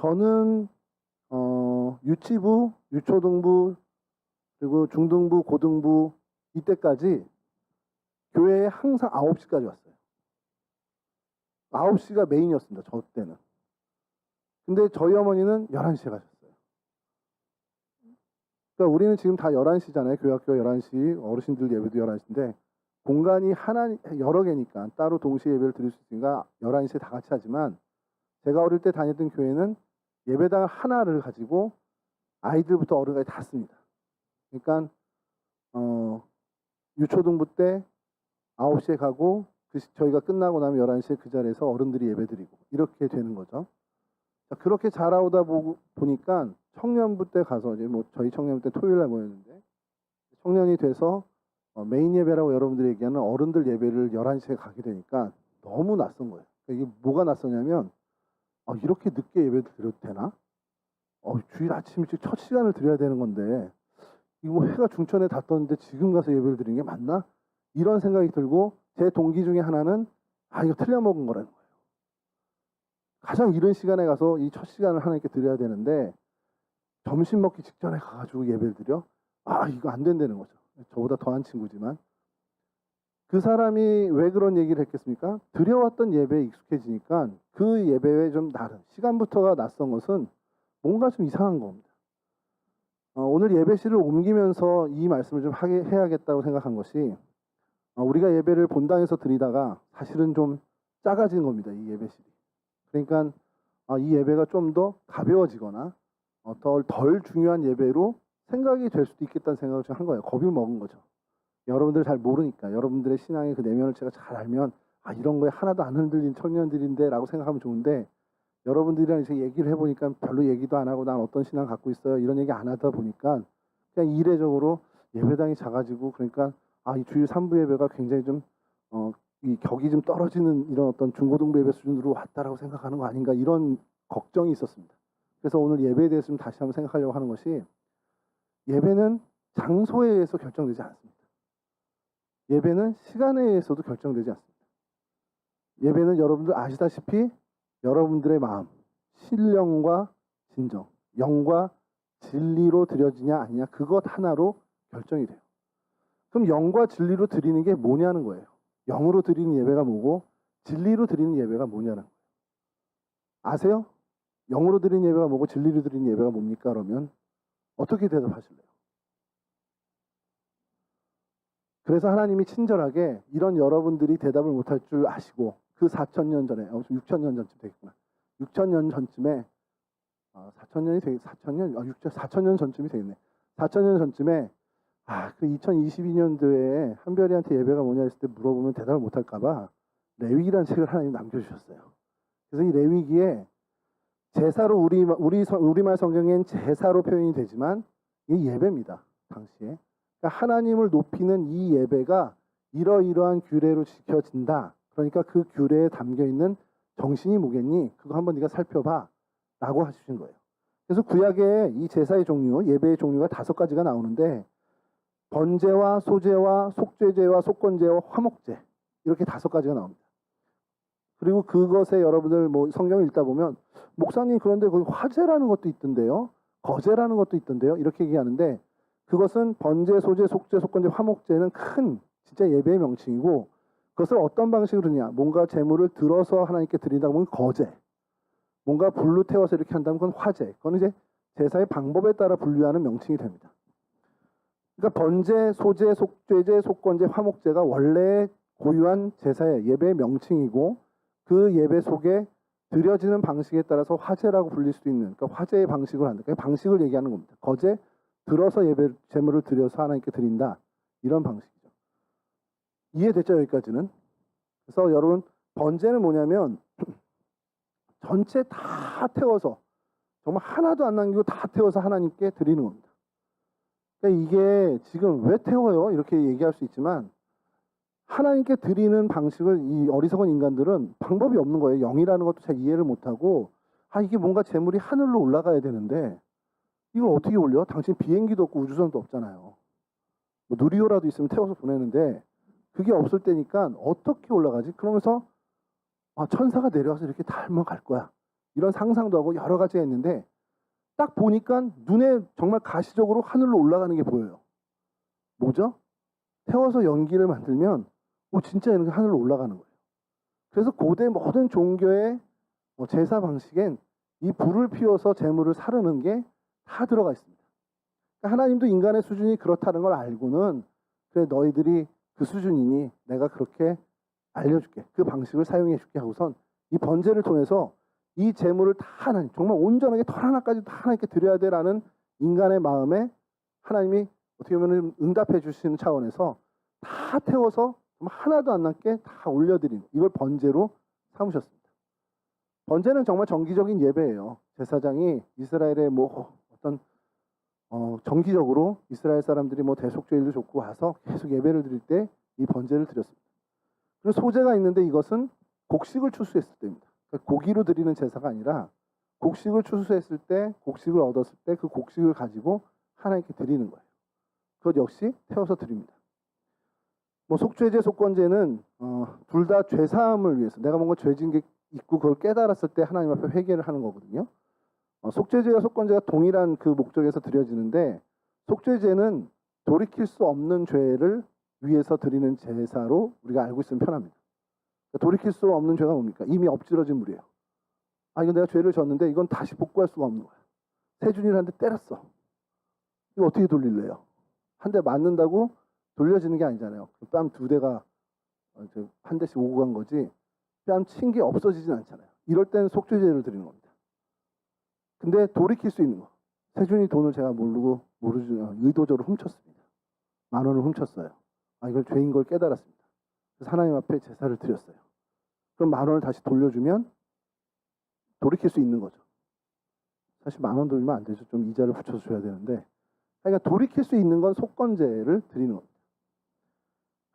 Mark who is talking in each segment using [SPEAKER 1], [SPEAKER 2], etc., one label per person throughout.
[SPEAKER 1] 저는 유치부, 유초등부, 그리고 중등부, 고등부 이때까지 교회에 항상 9시까지 왔어요. 9시가 메인이었습니다. 저 때는. 근데 저희 어머니는 11시에 가셨어요. 그러니까 우리는 지금 다 11시잖아요. 교회학교 11시, 어르신들 예배도 11시인데 공간이 여러 개니까 따로 동시에 예배를 드릴 수 있으니까 11시에 다 같이 하지만 제가 어릴 때 다녔던 교회는 예배당 하나를 가지고 아이들부터 어른까지 다 씁니다. 그러니까 유초등부 때 9시에 가고 저희가 끝나고 나면 11시에 그 자리에서 어른들이 예배드리고 이렇게 되는 거죠. 그렇게 자라오다 보니까 청년부 때 가서 이제 뭐 저희 청년부 때 토요일날 모였는데 청년이 돼서 메인 예배라고 여러분들이 얘기하는 어른들 예배를 11시에 가게 되니까 너무 낯선 거예요. 그러니까 이게 뭐가 낯서냐면 이렇게 늦게 예배를 드려도 되나? 주일 아침 일찍 첫 시간을 드려야 되는 건데 이거 뭐 해가 중천에 다 떴는데 지금 가서 예배를 드리는 게 맞나? 이런 생각이 들고 제 동기 중에 하나는 이거 틀려먹은 거라는 거예요. 가장 이른 시간에 가서 이 첫 시간을 하나님께 드려야 되는데 점심 먹기 직전에 가가지고 예배를 드려? 이거 안 된다는 거죠. 저보다 더한 친구지만 그 사람이 왜 그런 얘기를 했겠습니까? 드려왔던 예배에 익숙해지니까 그 예배에 좀 다른 시간부터가 낯선 것은 뭔가 좀 이상한 겁니다. 오늘 예배실을 옮기면서 이 말씀을 좀 해야겠다고 생각한 것이 우리가 예배를 본당에서 드리다가 사실은 좀 작아진 겁니다. 이 예배실이. 그러니까 이 예배가 좀 더 가벼워지거나 덜 중요한 예배로 생각이 될 수도 있겠다는 생각을 좀 한 거예요. 겁을 먹은 거죠. 여러분들 잘 모르니까 여러분들의 신앙의 그 내면을 제가 잘 알면 이런 거에 하나도 안 흔들린 청년들인데 라고 생각하면 좋은데 여러분들이랑 이제 얘기를 해보니까 별로 얘기도 안 하고 난 어떤 신앙 갖고 있어요 이런 얘기 안 하다 보니까 그냥 이례적으로 예배당이 작아지고 그러니까 이 주일 3부 예배가 굉장히 좀 이 격이 좀 떨어지는 이런 어떤 중고등부 예배 수준으로 왔다라고 생각하는 거 아닌가 이런 걱정이 있었습니다. 그래서 오늘 예배에 대해서 좀 다시 한번 생각하려고 하는 것이 예배는 장소에 의해서 결정되지 않습니다. 예배는 시간에 의해서도 결정되지 않습니다. 예배는 여러분들 아시다시피 여러분들의 마음, 신령과 진정, 영과 진리로 드려지냐 아니냐 그것 하나로 결정이 돼요. 그럼 영과 진리로 드리는 게 뭐냐는 거예요. 영으로 드리는 예배가 뭐고 진리로 드리는 예배가 뭐냐는 거예요. 아세요? 영으로 드리는 예배가 뭐고 진리로 드리는 예배가 뭡니까? 그러면 어떻게 대답하실래요? 그래서 하나님이 친절하게 이런 여러분들이 대답을 못할 줄 아시고 그 4,000년 전에 6,000년 전쯤 되겠구나. 6,000년 전쯤에 4,000년 전쯤이 되겠네. 4,000년 전쯤에 그 2022년도에 한별이한테 예배가 뭐냐 했을 때 물어보면 대답을 못할까봐 레위기라는 책을 하나님 남겨주셨어요. 그래서 이 레위기에 제사로 우리말 성경엔 제사로 표현이 되지만 이게 예배입니다. 당시에. 그러니까 하나님을 높이는 이 예배가 이러이러한 규례로 지켜진다. 그러니까 그 규례에 담겨있는 정신이 뭐겠니? 그거 한번 네가 살펴봐 라고 하시는 거예요. 그래서 구약에 이 제사의 종류, 예배의 종류가 5가지가 나오는데 번제와 소제와 속죄제와 속건제와 화목제 이렇게 5가지가 나옵니다. 그리고 그것에 여러분들 뭐 성경을 읽다 보면 목사님 그런데 거기 화제라는 것도 있던데요. 거제라는 것도 있던데요. 이렇게 얘기하는데 그것은 번제, 소제, 속죄, 속건제, 화목제는 큰 진짜 예배의 명칭이고 그것을 어떤 방식으로 하느냐. 뭔가 제물을 들어서 하나님께 드린다 보면 거제. 뭔가 불로 태워서 이렇게 한다면 그건 화제. 그건 이제 제사의 방법에 따라 분류하는 명칭이 됩니다. 그러니까 번제, 소제, 속죄제, 속건제, 화목제가 원래 고유한 제사의 예배의 명칭이고 그 예배 속에 드려지는 방식에 따라서 화제라고 불릴 수도 있는 그러니까 화제의 방식을 한다. 그러니까 방식을 얘기하는 겁니다. 거제, 들어서 제물을 드려서 하나님께 드린다. 이런 방식이죠. 이해됐죠? 여기까지는. 그래서 여러분 번제는 뭐냐면 전체 다 태워서 정말 하나도 안 남기고 다 태워서 하나님께 드리는 겁니다. 그러니까 이게 지금 왜 태워요? 이렇게 얘기할 수 있지만 하나님께 드리는 방식을 이 어리석은 인간들은 방법이 없는 거예요. 영이라는 것도 잘 이해를 못하고 이게 뭔가 재물이 하늘로 올라가야 되는데 이걸 어떻게 올려? 당신 비행기도 없고 우주선도 없잖아요. 뭐 누리호라도 있으면 태워서 보내는데 그게 없을 때니까 어떻게 올라가지? 그러면서 천사가 내려와서 이렇게 닮아갈 거야. 이런 상상도 하고 여러 가지가 있는데 딱 보니까 눈에 정말 가시적으로 하늘로 올라가는 게 보여요. 뭐죠? 태워서 연기를 만들면 진짜 이렇게 하늘로 올라가는 거예요. 그래서 고대 모든 종교의 제사 방식엔 이 불을 피워서 제물을 사르는 게 다 들어가 있습니다. 그러니까 하나님도 인간의 수준이 그렇다는 걸 알고는 그래 너희들이 그 수준이니 내가 그렇게 알려줄게. 그 방식을 사용해 줄게 하고선 이 번제를 통해서 이 제물을 다 하나님 정말 온전하게 털 하나까지 다 하나님께 드려야 되라는 인간의 마음에 하나님이 어떻게 보면 응답해 주시는 차원에서 다 태워서 하나도 안 남게 다 올려드리는 이걸 번제로 삼으셨습니다. 번제는 정말 정기적인 예배예요. 제사장이 이스라엘의 어떤 정기적으로 이스라엘 사람들이 대속죄일도 좋고 와서 계속 예배를 드릴 때 이 번제를 드렸습니다. 그리고 소제가 있는데 이것은 곡식을 추수했을 때입니다. 그러니까 고기로 드리는 제사가 아니라 곡식을 추수했을 때 곡식을 얻었을 때 그 곡식을 가지고 하나님께 드리는 거예요. 그것 역시 태워서 드립니다. 속죄제, 속건제는 둘 다 죄사함을 위해서 내가 뭔가 죄진 게 있고 그걸 깨달았을 때 하나님 앞에 회개를 하는 거거든요. 속죄제와 속건제가 동일한 그 목적에서 드려지는데 속죄제는 돌이킬 수 없는 죄를 위해서 드리는 제사로 우리가 알고 있으면 편합니다. 그러니까 돌이킬 수 없는 죄가 뭡니까? 이미 엎질러진 물이에요. 이건 내가 죄를 졌는데 이건 다시 복구할 수가 없는 거야. 세준이를 한 대 때렸어. 이거 어떻게 돌릴래요? 한 대 맞는다고 돌려지는 게 아니잖아요. 뺨 두 대가 한 대씩 오고 간 거지 뺨 친 게 없어지진 않잖아요. 이럴 때는 속죄제를 드리는 겁니다. 근데 돌이킬 수 있는 거. 세준이 돈을 제가 모르지 의도적으로 훔쳤습니다. 10,000원을 훔쳤어요. 이걸 죄인 걸 깨달았습니다. 그래서 하나님 앞에 제사를 드렸어요. 그럼 10,000원을 다시 돌려주면 돌이킬 수 있는 거죠. 사실 10,000원 돌리면 안 되죠. 좀 이자를 붙여서 줘야 되는데 그러니까 돌이킬 수 있는 건 속건제를 드리는 겁니다.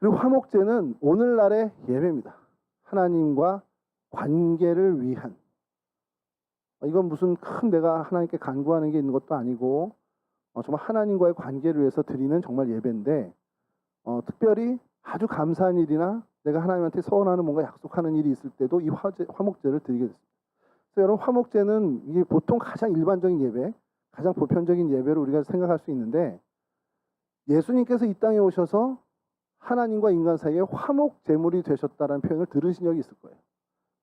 [SPEAKER 1] 그리고 화목제는 오늘날의 예배입니다. 하나님과 관계를 위한 이건 무슨 큰 내가 하나님께 간구하는 게 있는 것도 아니고 정말 하나님과의 관계를 위해서 드리는 정말 예배인데 특별히 아주 감사한 일이나 내가 하나님한테 서원하는 뭔가 약속하는 일이 있을 때도 이 화목제를 드리게 됐습니다. 그래서 여러분 화목제는 이게 보통 가장 일반적인 예배, 가장 보편적인 예배로 우리가 생각할 수 있는데 예수님께서 이 땅에 오셔서 하나님과 인간 사이에 화목 제물이 되셨다라는 표현을 들으신 적이 있을 거예요.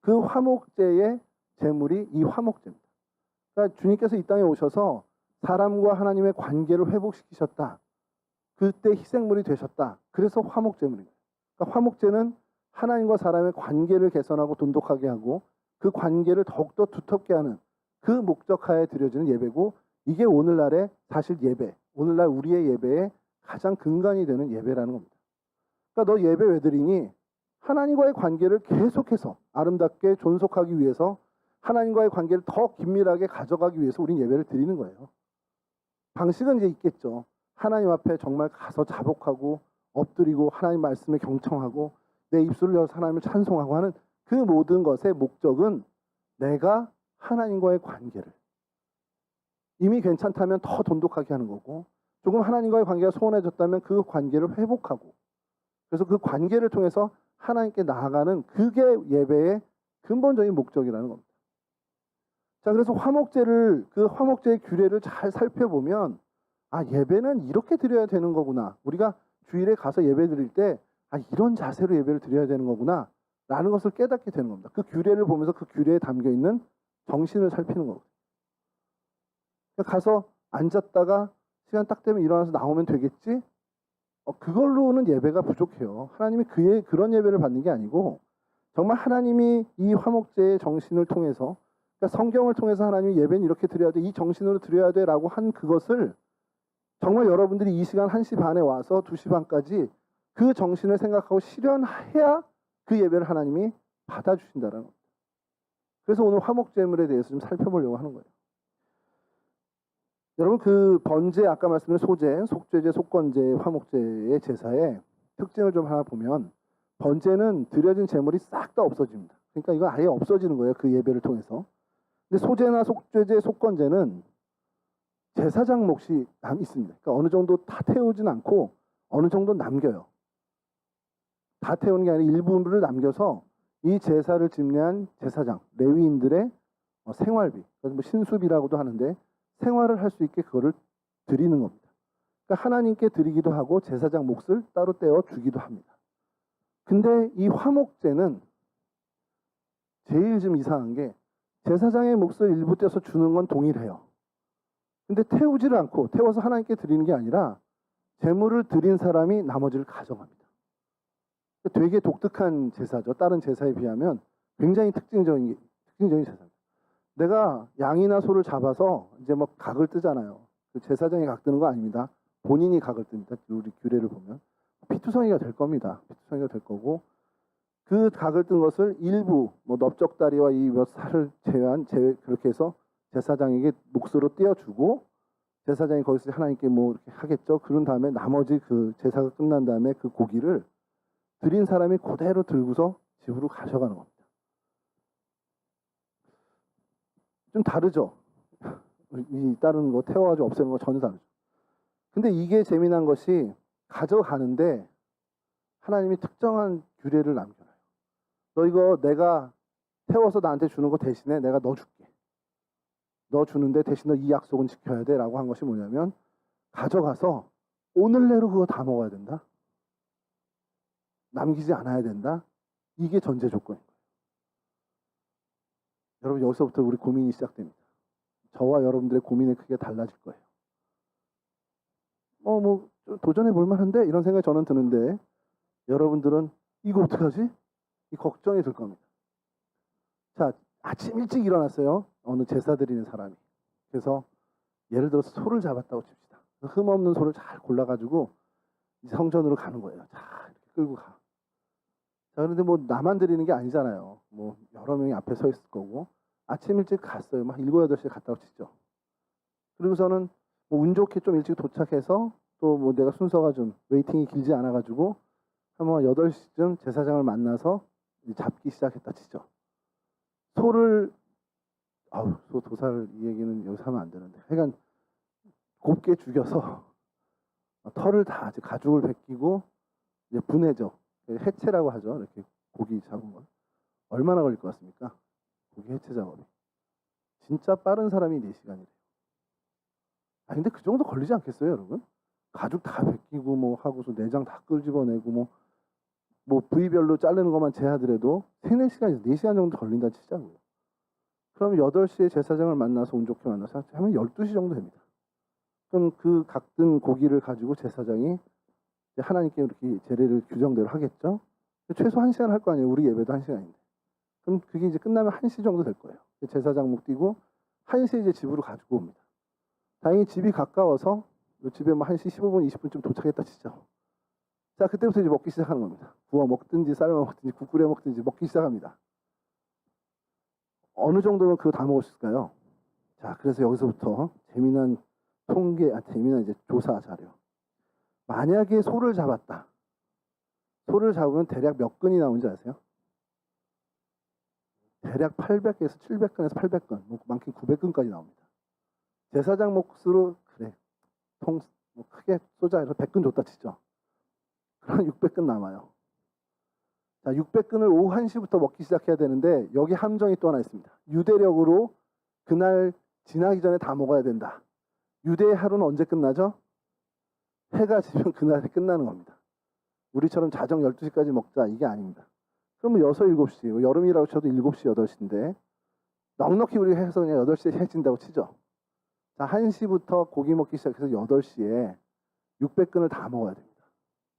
[SPEAKER 1] 그 화목제의 제물이 이 화목제입니다. 그러니까 주님께서 이 땅에 오셔서 사람과 하나님의 관계를 회복시키셨다. 그때 희생물이 되셨다. 그래서 화목제물입니다. 그러니까 화목제는 하나님과 사람의 관계를 개선하고 돈독하게 하고 그 관계를 더욱더 두텁게 하는 그 목적하에 드려지는 예배고 이게 오늘날의 사실 예배, 오늘날 우리의 예배의 가장 근간이 되는 예배라는 겁니다. 그러니까 너 예배 왜 드리니? 하나님과의 관계를 계속해서 아름답게 존속하기 위해서 하나님과의 관계를 더 긴밀하게 가져가기 위해서 우린 예배를 드리는 거예요. 방식은 이제 있겠죠. 하나님 앞에 정말 가서 자복하고 엎드리고 하나님 말씀에 경청하고 내 입술을 열어서 하나님을 찬송하고 하는 그 모든 것의 목적은 내가 하나님과의 관계를 이미 괜찮다면 더 돈독하게 하는 거고 조금 하나님과의 관계가 소원해졌다면 그 관계를 회복하고 그래서 그 관계를 통해서 하나님께 나아가는 그게 예배의 근본적인 목적이라는 겁니다. 자, 그래서 그 화목제의 규례를 잘 살펴보면 예배는 이렇게 드려야 되는 거구나. 우리가 주일에 가서 예배 드릴 때 이런 자세로 예배를 드려야 되는 거구나 라는 것을 깨닫게 되는 겁니다. 그 규례를 보면서 그 규례에 담겨있는 정신을 살피는 거거든요. 가서 앉았다가 시간 딱 되면 일어나서 나오면 되겠지? 그걸로는 예배가 부족해요. 하나님이 그런 예배를 받는 게 아니고 정말 하나님이 이 화목제의 정신을 통해서 그러니까 성경을 통해서 하나님이 예배는 이렇게 드려야 돼. 이 정신으로 드려야 돼 라고 한 그것을 정말 여러분들이 이 시간 1시 반에 와서 2시 반까지 그 정신을 생각하고 실현해야 그 예배를 하나님이 받아주신다는 겁니다. 그래서 오늘 화목제물에 대해서 좀 살펴보려고 하는 거예요. 여러분 그 번제 아까 말씀드린 소제, 속죄제, 속건제, 화목제의 제사의 특징을 좀 하나 보면 번제는 드려진 제물이 싹 다 없어집니다. 그러니까 이거 아예 없어지는 거예요. 그 예배를 통해서. 근데 소제나 속죄제, 속건제는 제사장 몫이 있습니다. 그러니까 어느 정도 다 태우진 않고 어느 정도 남겨요. 다 태우는 게 아니라 일부를 남겨서 이 제사를 집례한 제사장, 레위인들의 생활비, 그래서 뭐 신수비라고도 하는데 생활을 할 수 있게 그거를 드리는 겁니다. 그러니까 하나님께 드리기도 하고 제사장 몫을 따로 떼어 주기도 합니다. 근데 이 화목제는 제일 좀 이상한 게 제사장의 몫을 일부 떼서 주는 건 동일해요. 근데 태우지를 않고 태워서 하나님께 드리는 게 아니라 제물을 드린 사람이 나머지를 가져갑니다. 되게 독특한 제사죠. 다른 제사에 비하면 굉장히 특징적인 제사입니다. 내가 양이나 소를 잡아서 이제 뭐 각을 뜨잖아요. 그 제사장이 각 뜨는 거 아닙니다. 본인이 각을 뜹니다. 우리 규례를 보면 피투성이가 될 겁니다. 피투성이가 될 거고 그 각을 뜬 것을 일부 뭐 넓적다리와 이 몇 살을 제외한 그렇게 해서 제사장에게 몫으로 떼어주고 제사장이 거기서 하나님께 뭐 이렇게 하겠죠. 그런 다음에 나머지 그 제사가 끝난 다음에 그 고기를 드린 사람이 그대로 들고서 집으로 가져가는 겁니다. 좀 다르죠. 이 다른 거 태워가지고 없애는 거 전혀 다르죠. 근데 이게 재미난 것이 가져가는데 하나님이 특정한 규례를 남겨놔요. 너 이거 내가 태워서 나한테 주는 거 대신에 내가 너 줄게. 너 주는데 대신 너 이 약속은 지켜야 돼 라고 한 것이 뭐냐면 가져가서 오늘 내로 그거 다 먹어야 된다. 남기지 않아야 된다. 이게 전제 조건인 거예요. 여러분 여기서부터 우리 고민이 시작됩니다. 저와 여러분들의 고민의 크기가 달라질 거예요. 뭐 도전해 볼 만한데 이런 생각이 저는 드는데 여러분들은 이거 어떡하지? 이 걱정이 들 겁니다. 자, 아침 일찍 일어났어요. 어느 제사 드리는 사람이. 그래서 예를 들어서 소를 잡았다고 칩시다. 흠없는 소를 잘 골라가지고 성전으로 가는 거예요. 자, 이렇게 끌고 가. 자, 그런데 뭐 나만 드리는 게 아니잖아요. 뭐 여러 명이 앞에 서 있을 거고. 아침 일찍 갔어요. 막 7, 8시에 갔다고 치죠. 그러고서는 뭐 운 좋게 좀 일찍 도착해서 또 뭐 내가 순서가 좀 웨이팅이 길지 않아가지고 한번 8시쯤 제사장을 만나서 잡기 시작했다 치죠. 소를 소 도살 이 얘기는 여기서 하면 안 되는데 하여간 곱게 죽여서 털을 다 가죽을 벗기고 이제 분해죠. 해체라고 하죠. 이렇게 고기 잡은 건 얼마나 걸릴 것 같습니까? 고기 해체 작업이 진짜 빠른 사람이 4시간이래요. 근데 그 정도 걸리지 않겠어요, 여러분? 가죽 다 벗기고 뭐 하고서 내장 다 끄집어내고 뭐 부위별로 자르는 것만 제하더라도 3, 4시간에서 4시간 정도 걸린다 치자고요. 그럼 8시에 제사장을 만나서 운 좋게 만나서 하면 12시 정도 됩니다. 그럼 그 각든 고기를 가지고 제사장이 하나님께 이렇게 제례를 규정대로 하겠죠. 최소 1시간 할 거 아니에요. 우리 예배도 1시간인데. 그럼 그게 이제 끝나면 1시 정도 될 거예요. 제사장 목 띄고 1시에 이제 집으로 가지고 옵니다. 다행히 집이 가까워서 집에 뭐 1시 15분, 20분쯤 도착했다 치죠. 자, 그때부터 이제 먹기 시작하는 겁니다. 구워 먹든지 삶아 먹든지 국 끓여 먹든지 먹기 시작합니다. 어느 정도면 그거 다 먹을 수 있을까요? 자, 그래서 여기서부터 재미난 재미난 이제 조사 자료. 만약에 소를 잡았다. 소를 잡으면 대략 몇 근이 나오는지 아세요? 대략 800에서 700근에서 800근, 뭐 많게는 900근까지 나옵니다. 제사장 몫으로 그래 뭐 크게 쏘자 해서 100근 줬다 치죠. 그럼 600근 남아요. 자, 600근을 오후 1시부터 먹기 시작해야 되는데 여기 함정이 또 하나 있습니다. 유대력으로 그날 지나기 전에 다 먹어야 된다. 유대의 하루는 언제 끝나죠? 해가 지면 그날에 끝나는 겁니다. 우리처럼 자정 12시까지 먹자 이게 아닙니다. 그러면 6, 7시, 여름이라고 쳐도 7시, 8시인데 넉넉히 우리가 해서 그냥 8시에 해 진다고 치죠. 자, 1시부터 고기 먹기 시작해서 8시에 600근을 다 먹어야 됩니다.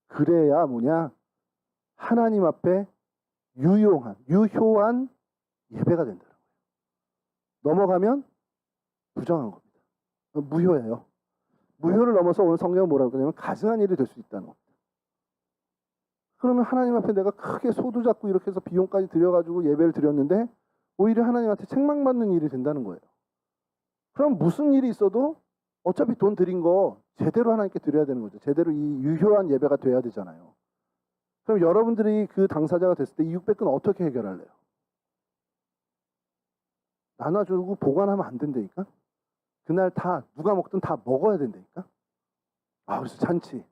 [SPEAKER 1] 그래야 뭐냐? 하나님 앞에 유효한 예배가 된다는 거예요. 넘어가면 부정한 겁니다. 무효예요. 무효를 넘어서 오늘 성경은 뭐라고 그러냐면 가증한 일이 될 수 있다는 겁니다. 그러면 하나님 앞에 내가 크게 소도 잡고 이렇게 해서 비용까지 들여가지고 예배를 드렸는데 오히려 하나님한테 책망받는 일이 된다는 거예요. 그럼 무슨 일이 있어도 어차피 돈 드린 거 제대로 하나님께 드려야 되는 거죠. 제대로 이 유효한 예배가 돼야 되잖아요. 그럼 여러분들이 그 당사자가 됐을 때 이 600근 어떻게 해결할래요? 나눠주고 보관하면 안 된다니까? 그날 다 누가 먹든 다 먹어야 된다니까? 그래서 잔치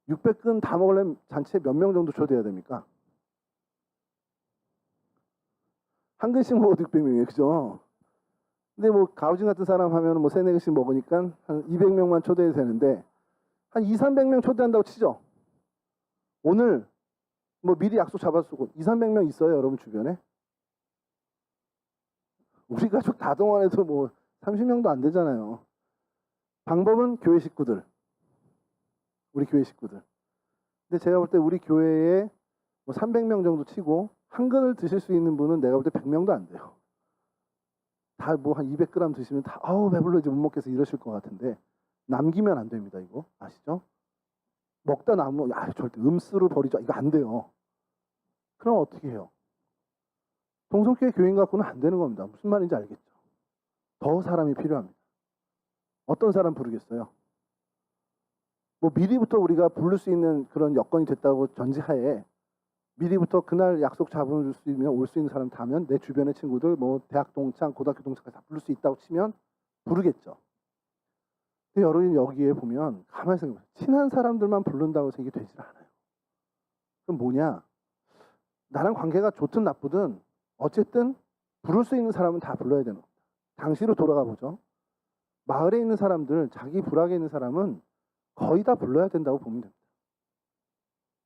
[SPEAKER 1] 600근 다 먹으려면 잔치에 몇 명 정도 초대해야 됩니까? 한 근씩 먹어도 600명이에요. 그죠? 근데 뭐 가우징 같은 사람 하면 뭐 세네 개씩 먹으니까 한 200명만 초대해도 되는데 한 2, 300명 초대한다고 치죠. 오늘 뭐 미리 약속 잡아주고 2, 300명 있어요, 여러분 주변에? 우리 가족 다 동원해도 뭐 30명도 안 되잖아요. 방법은 교회 식구들. 우리 교회 식구들. 근데 제가 볼 때 우리 교회에 뭐 300명 정도 치고 한 그릇 드실 수 있는 분은 내가 볼 때 100명도 안 돼요. 다 뭐 한 200g 드시면 다 아우 배불러 이제 못 먹겠어 이러실 것 같은데 남기면 안 됩니다. 이거 아시죠? 먹다 남으면 절대 음수로 버리죠. 이거 안 돼요. 그럼 어떻게 해요? 동성교회 교인 갖고는 안 되는 겁니다. 무슨 말인지 알겠죠? 더 사람이 필요합니다. 어떤 사람 부르겠어요? 뭐 미리부터 우리가 부를 수 있는 그런 여건이 됐다고 전제하에 미리부터 그날 약속 잡을 수 있으면 올 수 있는 사람 다면 내 주변의 친구들 뭐 대학 동창, 고등학교 동창까지 다 부를 수 있다고 치면 부르겠죠. 근데 여러분 여기에 보면 가만히 생각해보세요. 친한 사람들만 부른다고 해서 이게 되질 않아요. 그럼 뭐냐? 나랑 관계가 좋든 나쁘든 어쨌든 부를 수 있는 사람은 다 불러야 되는 겁니다. 당시로 돌아가 보죠. 마을에 있는 사람들, 자기 부락에 있는 사람은 거의 다 불러야 된다고 보면 됩니다.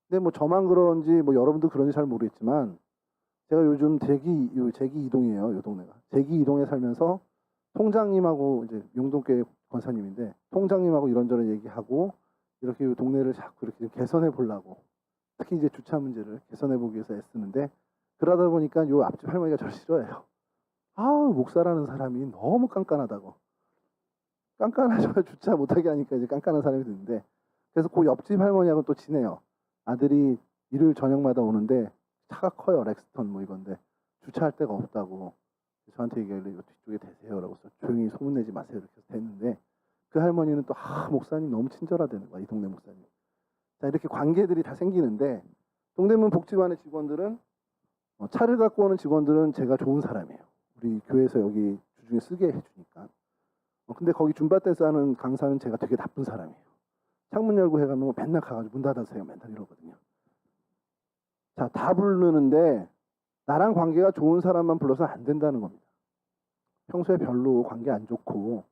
[SPEAKER 1] 근데 뭐 저만 그런지 뭐 여러분도 그런지 잘 모르겠지만 제가 요즘 제기 이동이에요. 요 동네가. 제기 이동에 살면서 통장님하고 이제 용동교회 권사님인데 통장님하고 이런저런 얘기하고 이렇게 요 동네를 자꾸 이렇게 개선해 보려고 특히 이제 주차 문제를 개선해 보기 위해서 애쓰는데 그러다 보니까 요 앞집 할머니가 저를 싫어해요. 아우 목사라는 사람이 너무 깐깐하다고. 깐깐하셔서 주차 못하게 하니까 이제 깐깐한 사람이 되는데 그래서 그 옆집 할머니하고 또 친해요. 아들이 일요일 저녁마다 오는데 차가 커요. 렉스턴 뭐 이건데 주차할 데가 없다고 저한테 얘기하길래 이거 뒤쪽에 대세요라고 해서 조용히 소문내지 마세요 이렇게 해서 됐는데 그 할머니는 또 목사님 너무 친절하다는 거야. 이 동네 목사님. 자 이렇게 관계들이 다 생기는데 동대문 복지관의 직원들은 차를 갖고 오는 직원들은 제가 좋은 사람이에요. 우리 교회에서 여기 주중에 쓰게 해주니까. 근데 거기 줌바 댄스 하는 강사는 제가 되게 나쁜 사람이에요. 창문 열고 해가면 맨날 가가지고 문 닫아주세요 맨날 이러거든요. 자, 다 부르는데 나랑 관계가 좋은 사람만 불러서는 안 된다는 겁니다. 평소에 별로 관계 안 좋고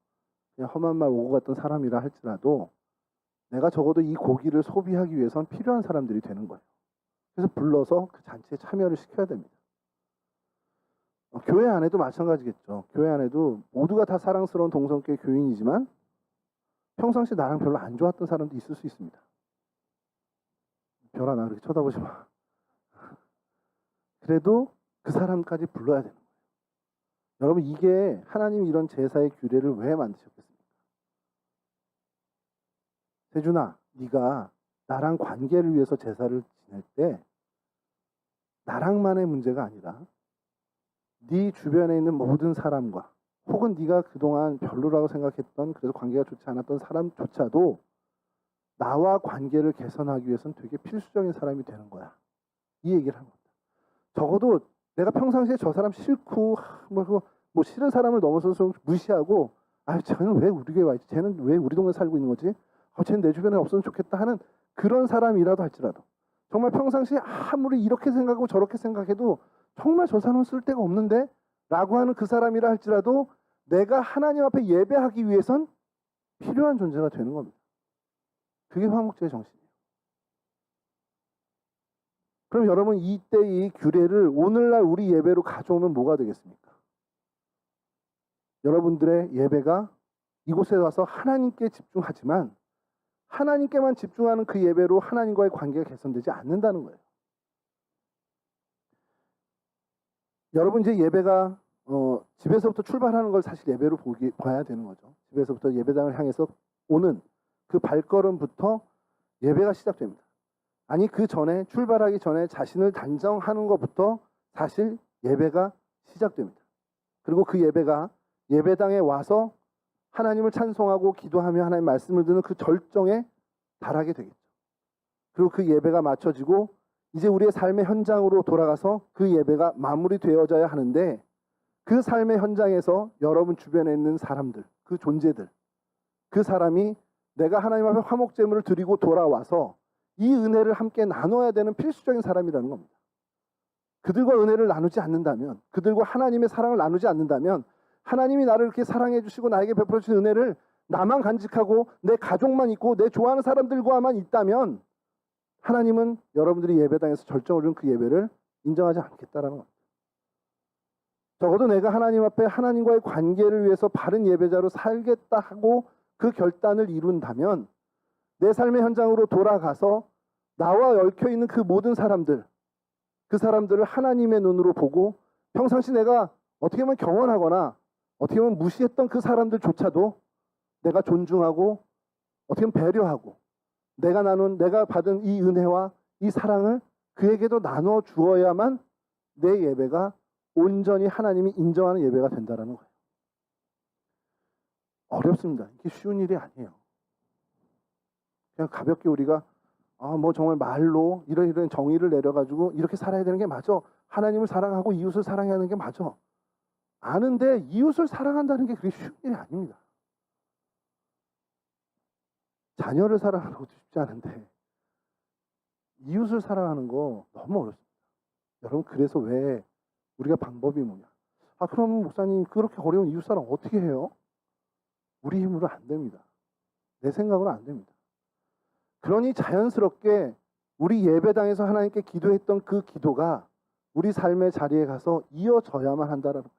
[SPEAKER 1] 그냥 험한 말 오고 갔던 사람이라 할지라도 내가 적어도 이 고기를 소비하기 위해선 필요한 사람들이 되는 거예요. 그래서 불러서 그 잔치에 참여를 시켜야 됩니다. 교회 안에도 마찬가지겠죠. 교회 안에도 모두가 다 사랑스러운 동성교회 교인이지만 평상시 나랑 별로 안 좋았던 사람도 있을 수 있습니다. 별아 나 그렇게 쳐다보지 마. 그래도 그 사람까지 불러야 되는 거예요. 여러분 이게 하나님이 이런 제사의 규례를 왜 만드셨겠습니까? 세준아 네가 나랑 관계를 위해서 제사를 지낼 때 나랑만의 문제가 아니라 네 주변에 있는 모든 사람과 혹은 네가 그동안 별로라고 생각했던 그래서 관계가 좋지 않았던 사람조차도 나와 관계를 개선하기 위해서는 되게 필수적인 사람이 되는 거야. 이 얘기를 한 겁니다. 적어도 내가 평상시에 저 사람 싫고 뭐 싫은 사람을 넘어서서 무시하고 쟤는 왜 우리 교회 와 있지? 쟤는 왜 우리 동네 살고 있는 거지? 쟤는 내 주변에 없으면 좋겠다 하는 그런 사람이라도 할지라도 정말 평상시에 아무리 이렇게 생각하고 저렇게 생각해도 정말 저 사람은 쓸 데가 없는데 라고 하는 그 사람이라 할지라도 내가 하나님 앞에 예배하기 위해선 필요한 존재가 되는 겁니다. 그게 화목제의 정신이에요. 그럼 여러분 이때 이 규례를 오늘날 우리 예배로 가져오면 뭐가 되겠습니까? 여러분들의 예배가 이곳에 와서 하나님께 집중하지만 하나님께만 집중하는 그 예배로 하나님과의 관계가 개선되지 않는다는 거예요. 여러분 이제 예배가 집에서부터 출발하는 걸 사실 예배로 봐야 되는 거죠. 집에서부터 예배당을 향해서 오는 그 발걸음부터 예배가 시작됩니다. 아니 그 전에 출발하기 전에 자신을 단정하는 것부터 사실 예배가 시작됩니다. 그리고 그 예배가 예배당에 와서 하나님을 찬송하고 기도하며 하나님 말씀을 듣는 그 절정에 달하게 되겠죠. 그리고 그 예배가 마쳐지고 이제 우리의 삶의 현장으로 돌아가서 그 예배가 마무리되어져야 하는데 그 삶의 현장에서 여러분 주변에 있는 사람들, 그 존재들, 그 사람이 내가 하나님 앞에 화목제물을 드리고 돌아와서 이 은혜를 함께 나눠야 되는 필수적인 사람이라는 겁니다. 그들과 은혜를 나누지 않는다면, 그들과 하나님의 사랑을 나누지 않는다면 하나님이 나를 이렇게 사랑해 주시고 나에게 베풀어 주신 은혜를 나만 간직하고 내 가족만 있고 내 좋아하는 사람들과만 있다면 하나님은 여러분들이 예배당에서 결정을 이룬 그 예배를 인정하지 않겠다라는 겁니다. 적어도 내가 하나님 앞에 하나님과의 관계를 위해서 바른 예배자로 살겠다 하고 그 결단을 이룬다면 내 삶의 현장으로 돌아가서 나와 얽혀있는 그 모든 사람들, 그 사람들을 하나님의 눈으로 보고 평상시 내가 어떻게 보면 경원하거나 어떻게 보면 무시했던 그 사람들조차도 내가 존중하고 어떻게 보면 배려하고 내가 받은 이 은혜와 이 사랑을 그에게도 나눠 주어야만 내 예배가 온전히 하나님이 인정하는 예배가 된다는 거예요. 어렵습니다. 이게 쉬운 일이 아니에요. 그냥 가볍게 우리가 뭐 정말 말로 이런 정의를 내려가지고 이렇게 살아야 되는 게 맞아. 하나님을 사랑하고 이웃을 사랑해야 하는 게 맞아. 아는데 이웃을 사랑한다는 게 그렇게 쉬운 일이 아닙니다. 자녀를 사랑하는 것도 쉽지 않은데 이웃을 사랑하는 거 너무 어렵습니다. 여러분 그래서 왜 우리가 방법이 뭐냐? 그럼 목사님 그렇게 어려운 이웃 사랑 어떻게 해요? 우리 힘으로 안 됩니다. 내 생각으로 안 됩니다. 그러니 자연스럽게 우리 예배당에서 하나님께 기도했던 그 기도가 우리 삶의 자리에 가서 이어져야만 한다는 거예요.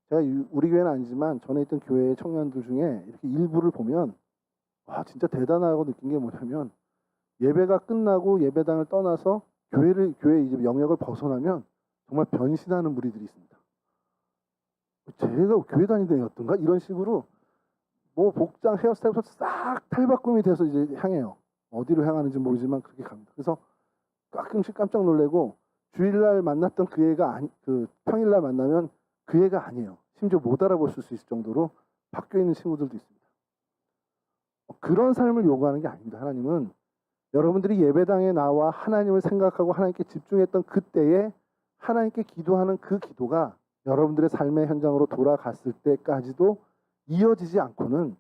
[SPEAKER 1] 제가 우리 교회는 아니지만 전에 있던 교회의 청년들 중에 이렇게 일부를 보면 진짜 대단하다고 느낀 게 뭐냐면 예배가 끝나고 예배당을 떠나서 교회 이제 영역을 벗어나면 정말 변신하는 무리들이 있습니다. 제가 교회 다니던 애였던가 이런 식으로 뭐 복장 헤어스타일부터 싹 탈바꿈이 돼서 이제 향해요. 어디로 향하는지 모르지만 그렇게 갑니다. 그래서 가끔씩 깜짝 놀래고 주일날 만났던 그 애가 그 평일날 만나면 그 애가 아니에요. 심지어 못 알아볼 수 있을 정도로 바뀌어 있는 친구들도 있습니다. 그런 삶을 요구하는 게 아닙니다. 하나님은 여러분들이 예배당에 나와 하나님을 생각하고 하나님께 집중했던 그때에 하나님께 기도하는 그 기도가 여러분들의 삶의 현장으로 돌아갔을 때까지도 이어지지 않고는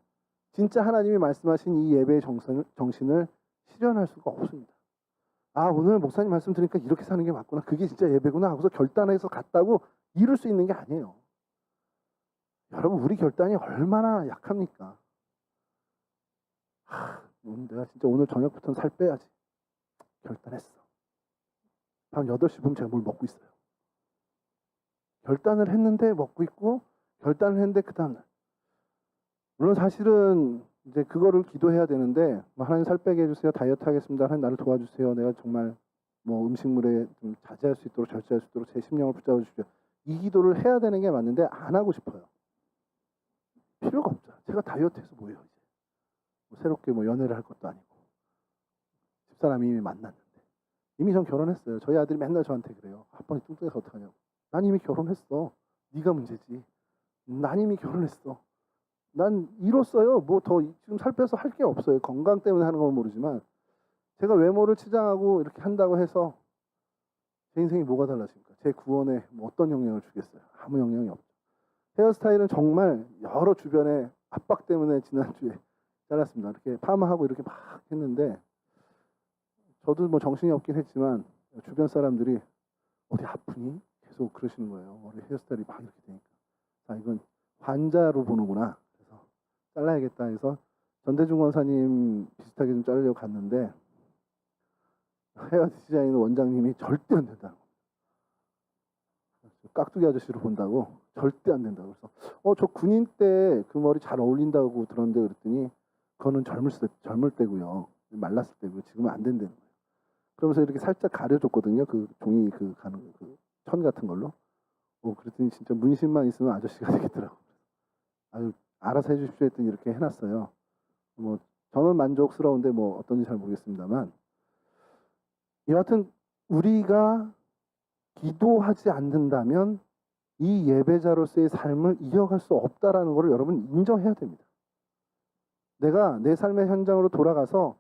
[SPEAKER 1] 진짜 하나님이 말씀하신 이 예배의 정신을 실현할 수가 없습니다. 오늘 목사님 말씀 들으니까 이렇게 사는 게 맞구나. 그게 진짜 예배구나 하고서 결단해서 갔다고 이룰 수 있는 게 아니에요. 여러분 우리 결단이 얼마나 약합니까? 내가 진짜 오늘 저녁부터는 살 빼야지. 결단했어. 밤 8시 보면 제가 뭘 먹고 있어요. 결단을 했는데 먹고 있고 결단을 했는데 그 다음날 물론 사실은 이제 그거를 기도해야 되는데 하나님 살 빼게 해주세요. 다이어트 하겠습니다. 하나님 나를 도와주세요. 내가 정말 뭐 음식물에 좀 자제할 수 있도록 절제할 수 있도록 제 심령을 붙잡아 주십시오. 이 기도를 해야 되는 게 맞는데 안 하고 싶어요. 필요가 없죠. 제가 다이어트해서 뭐예요 이제. 새롭게 연애를 할 것도 아니고 집사람이 이미 만났는데 이미 전 결혼했어요. 저희 아들이 맨날 저한테 그래요. 아빠 뚱뚱해서 어떡하냐고. 난 이미 결혼했어. 네가 문제지. 난 이미 결혼했어. 난 이로써요. 뭐 더 지금 살 빼서 할 게 없어요. 건강 때문에 하는 건 모르지만 제가 외모를 치장하고 이렇게 한다고 해서 제 인생이 뭐가 달라집니까? 제 구원에 뭐 어떤 영향을 주겠어요? 아무 영향이 없죠. 헤어스타일은 정말 여러 주변의 압박 때문에 지난주에 잘랐습니다. 이렇게 파마하고 이렇게 막 했는데 저도 뭐 정신이 없긴 했지만 주변 사람들이 어디 아프니? 계속 그러시는 거예요. 머리 헤어스타일이 막 이렇게 되니까. 이건 환자로 보는구나. 그래서 잘라야겠다 해서 전대중 원사님 비슷하게 좀 자르려고 갔는데 헤어 디자인 원장님이 절대 안 된다고. 깍두기 아저씨로 본다고 절대 안 된다고. 그래서 저 군인 때 그 머리 잘 어울린다고 들었는데 그랬더니 그거는 젊을 때고요. 말랐을 때고요. 지금은 안 된다는 거예요. 그러면서 이렇게 살짝 가려줬거든요. 그 종이 가는 천 같은 걸로. 그랬더니 진짜 문신만 있으면 아저씨가 되겠더라고요. 아유, 알아서 해주십시오 했더니 이렇게 해놨어요. 뭐 저는 만족스러운데 뭐 어떤지 잘 모르겠습니다만 여하튼 우리가 기도하지 않는다면 이 예배자로서의 삶을 이어갈 수 없다라는 것을 여러분 인정해야 됩니다. 내가 내 삶의 현장으로 돌아가서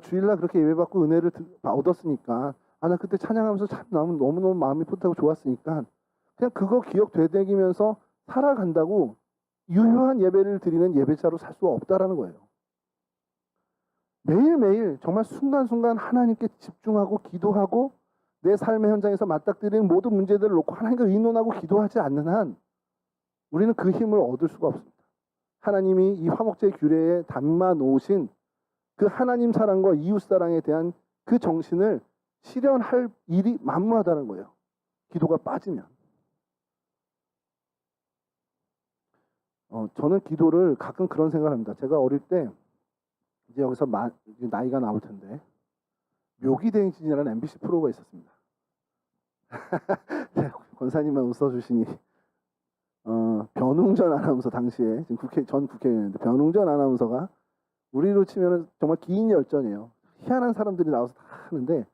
[SPEAKER 1] 주일날 그렇게 예배받고 은혜를 얻었으니까 나 그때 찬양하면서 참 너무너무 마음이 뿌듯하고 좋았으니까 그냥 그거 기억 되새기면서 살아간다고 유효한 예배를 드리는 예배자로 살 수가 없다라는 거예요. 매일매일 정말 순간순간 하나님께 집중하고 기도하고 내 삶의 현장에서 맞닥뜨리는 모든 문제들을 놓고 하나님과 의논하고 기도하지 않는 한 우리는 그 힘을 얻을 수가 없습니다. 하나님이 이 화목제 규례에 담아 놓으신 그 하나님 사랑과 이웃 사랑에 대한 그 정신을 실현할 일이 만무하다는 거예요. 기도가 빠지면. 저는 기도를 가끔 그런 생각을 합니다. 제가 어릴 때 이제 여기서 나이가 나올 텐데 묘기대행진이라는 MBC 프로가 있었습니다. 권사님만 웃어주시니 변웅전 아나운서 당시에 지금 전 국회의원인데 변웅전 아나운서가 우리로 치면은 정말 긴 열전이에요. 희한한 사람들이 나와서 다 하는데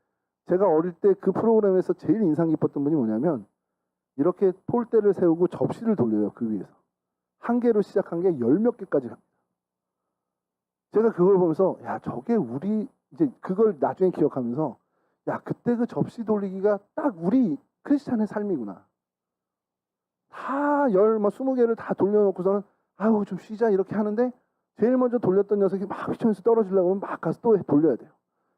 [SPEAKER 1] 제가 어릴 때 그 프로그램에서 제일 인상 깊었던 분이 뭐냐면 이렇게 폴대를 세우고 접시를 돌려요. 그 위에서. 한 개로 시작한 게 열 몇 개까지 갑니다. 제가 그걸 보면서 야 저게 우리 이제 그걸 나중에 기억하면서 야 그때 그 접시 돌리기가 딱 우리 크리스찬의 삶이구나. 다 20개를 다 돌려놓고서는 아우 좀 쉬자 이렇게 하는데 제일 먼저 돌렸던 녀석이 막 휘청해서 떨어지려고 하면 막 가서 또 돌려야 돼요.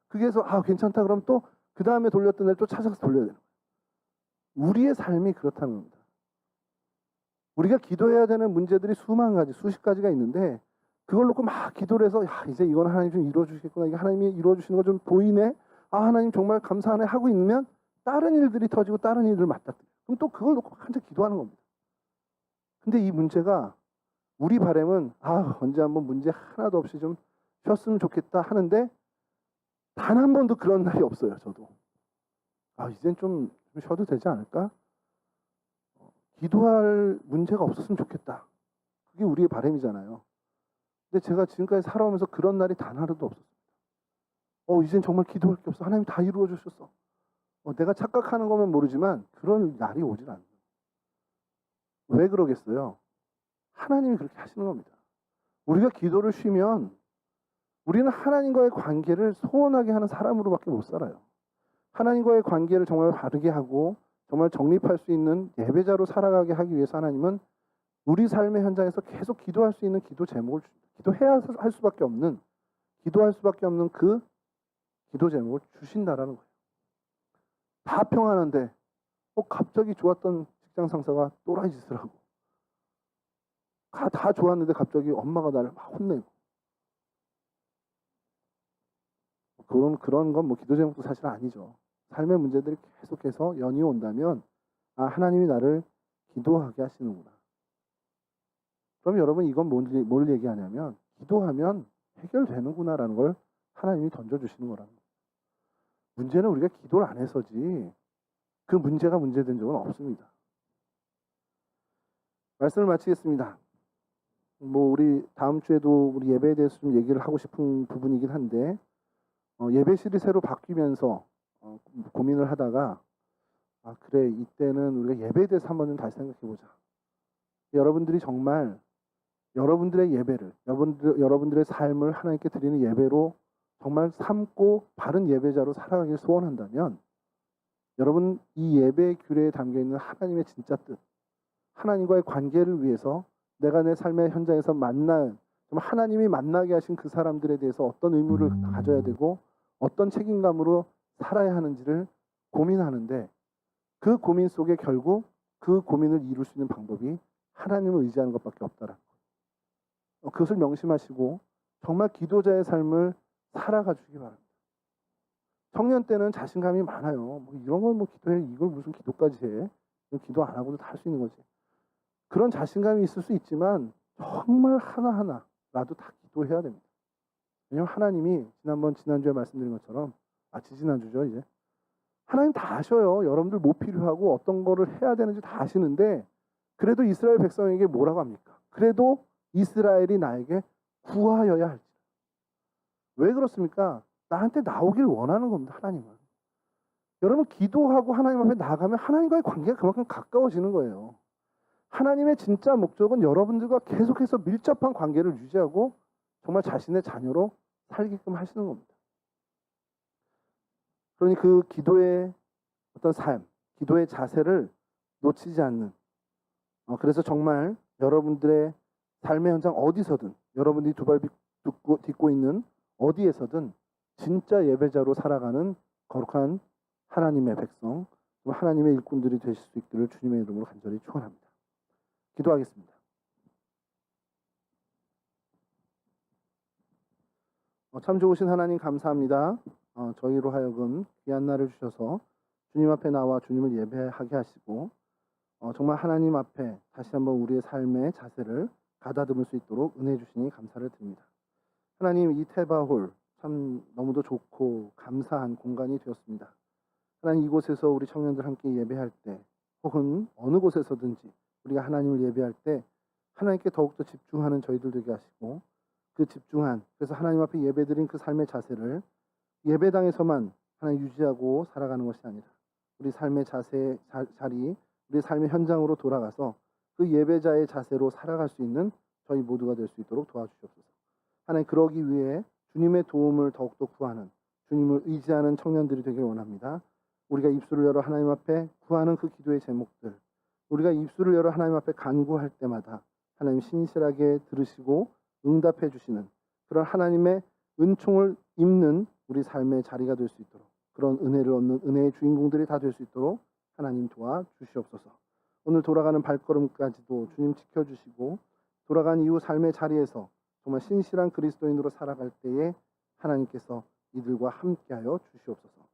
[SPEAKER 1] 그게 해서 아 괜찮다 그러면 또 그 다음에 돌렸던 애를 또 찾아서 돌려야 돼요. 우리의 삶이 그렇다는 겁니다. 우리가 기도해야 되는 문제들이 수만 가지, 수십 가지가 있는데 그걸 놓고 막 기도를 해서 야 이제 이건 하나님 좀 이루어주시겠구나. 이게 하나님이 이루어주시는 거 좀 보이네. 아 하나님 정말 감사하네 하고 있으면 다른 일들이 터지고 다른 일들을 맞닥뜨려요. 그럼 또 그걸 놓고 한참 기도하는 겁니다. 근데 이 문제가 우리 바람은 아 언제 한번 문제 하나도 없이 좀 쉬었으면 좋겠다 하는데 단 한 번도 그런 날이 없어요. 저도 아 이젠 좀 쉬어도 되지 않을까? 기도할 문제가 없었으면 좋겠다. 그게 우리의 바람이잖아요. 근데 제가 지금까지 살아오면서 그런 날이 단 하루도 없었습니다. 이젠 정말 기도할 게 없어. 하나님 다 이루어 주셨어. 내가 착각하는 거면 모르지만 그런 날이 오질 않아요. 왜 그러겠어요? 하나님이 그렇게 하시는 겁니다. 우리가 기도를 쉬면 우리는 하나님과의 관계를 소원하게 하는 사람으로밖에 못 살아요. 하나님과의 관계를 정말 바르게 하고 정말 정립할 수 있는 예배자로 살아가게 하기 위해서 하나님은 우리 삶의 현장에서 계속 기도할 수 있는 기도 제목을 기도해야 할 수밖에 없는 기도할 수밖에 없는 그 기도 제목을 주신다라는 거예요. 다 평안한데 갑자기 좋았던 직장 상사가 또라이 짓을 하고 다 좋았는데 갑자기 엄마가 나를 막 혼내고 그런 건 뭐 기도 제목도 사실 아니죠. 삶의 문제들이 계속해서 연이 온다면 아 하나님이 나를 기도하게 하시는구나. 그럼 여러분 이건 뭘 얘기하냐면 기도하면 해결되는구나라는 걸 하나님이 던져주시는 거라는 거예요. 문제는 우리가 기도를 안 해서지 그 문제가 문제된 적은 없습니다. 말씀을 마치겠습니다. 우리 다음 주에도 우리 예배에 대해서 좀 얘기를 하고 싶은 부분이긴 한데 예배실이 새로 바뀌면서 고민을 하다가 아 그래 이때는 우리가 예배에 대해서 한번 좀 다시 생각해보자. 여러분들이 정말 여러분들의 예배를 여러분들의 삶을 하나님께 드리는 예배로 정말 삶고 바른 예배자로 살아가길 소원한다면 여러분 이 예배의 규례에 담겨있는 하나님의 진짜 뜻 하나님과의 관계를 위해서 내가 내 삶의 현장에서 하나님이 만나게 하신 그 사람들에 대해서 어떤 의무를 가져야 되고 어떤 책임감으로 살아야 하는지를 고민하는데 그 고민 속에 결국 그 고민을 이룰 수 있는 방법이 하나님을 의지하는 것밖에 없다라는 거예요. 그것을 명심하시고 정말 기도자의 삶을 살아가 주시기 바랍니다. 청년 때는 자신감이 많아요. 이런 걸 기도해 이걸 무슨 기도까지 해? 기도 안 하고도 다 할 수 있는 거지. 그런 자신감이 있을 수 있지만 정말 하나하나라도 다 기도해야 됩니다. 왜냐하면 하나님이 지난주에 말씀드린 것처럼 지지난주죠 이제 하나님 다 아셔요. 여러분들 뭐 필요하고 어떤 거를 해야 되는지 다 아시는데 그래도 이스라엘 백성에게 뭐라고 합니까? 그래도 이스라엘이 나에게 구하여야 할지. 왜 그렇습니까? 나한테 나오길 원하는 겁니다. 하나님은. 여러분 기도하고 하나님 앞에 나아가면 하나님과의 관계가 그만큼 가까워지는 거예요. 하나님의 진짜 목적은 여러분들과 계속해서 밀접한 관계를 유지하고 정말 자신의 자녀로 살게끔 하시는 겁니다. 그러니 그 기도의 어떤 삶, 기도의 자세를 놓치지 않는 그래서 정말 여러분들의 삶의 현장 어디서든 여러분들이 두 발 딛고 있는 어디에서든 진짜 예배자로 살아가는 거룩한 하나님의 백성, 하나님의 일꾼들이 되실 수 있기를 주님의 이름으로 간절히 축원합니다. 기도하겠습니다. 참 좋으신 하나님 감사합니다. 저희로 하여금 귀한 날을 주셔서 주님 앞에 나와 주님을 예배하게 하시고 정말 하나님 앞에 다시 한번 우리의 삶의 자세를 가다듬을 수 있도록 은혜 주시니 감사를 드립니다. 하나님, 이 테바홀 참 너무도 좋고 감사한 공간이 되었습니다. 하나님, 이곳에서 우리 청년들 함께 예배할 때 혹은 어느 곳에서든지 우리가 하나님을 예배할 때 하나님께 더욱더 집중하는 저희들 되게 하시고, 그 집중한, 그래서 하나님 앞에 예배드린 그 삶의 자세를 예배당에서만 하나님 유지하고 살아가는 것이 아니라 우리 삶의 자리, 우리 삶의 현장으로 돌아가서 그 예배자의 자세로 살아갈 수 있는 저희 모두가 될 수 있도록 도와주시옵소서. 하나님, 그러기 위해 주님의 도움을 더욱더 구하는, 주님을 의지하는 청년들이 되길 원합니다. 우리가 입술을 열어 하나님 앞에 구하는 그 기도의 제목들, 우리가 입술을 열어 하나님 앞에 간구할 때마다 하나님 신실하게 들으시고 응답해 주시는 그런 하나님의 은총을 입는 우리 삶의 자리가 될 수 있도록, 그런 은혜를 얻는 은혜의 주인공들이 다 될 수 있도록 하나님 도와주시옵소서. 오늘 돌아가는 발걸음까지도 주님 지켜주시고, 돌아간 이후 삶의 자리에서 정말 신실한 그리스도인으로 살아갈 때에 하나님께서 이들과 함께하여 주시옵소서.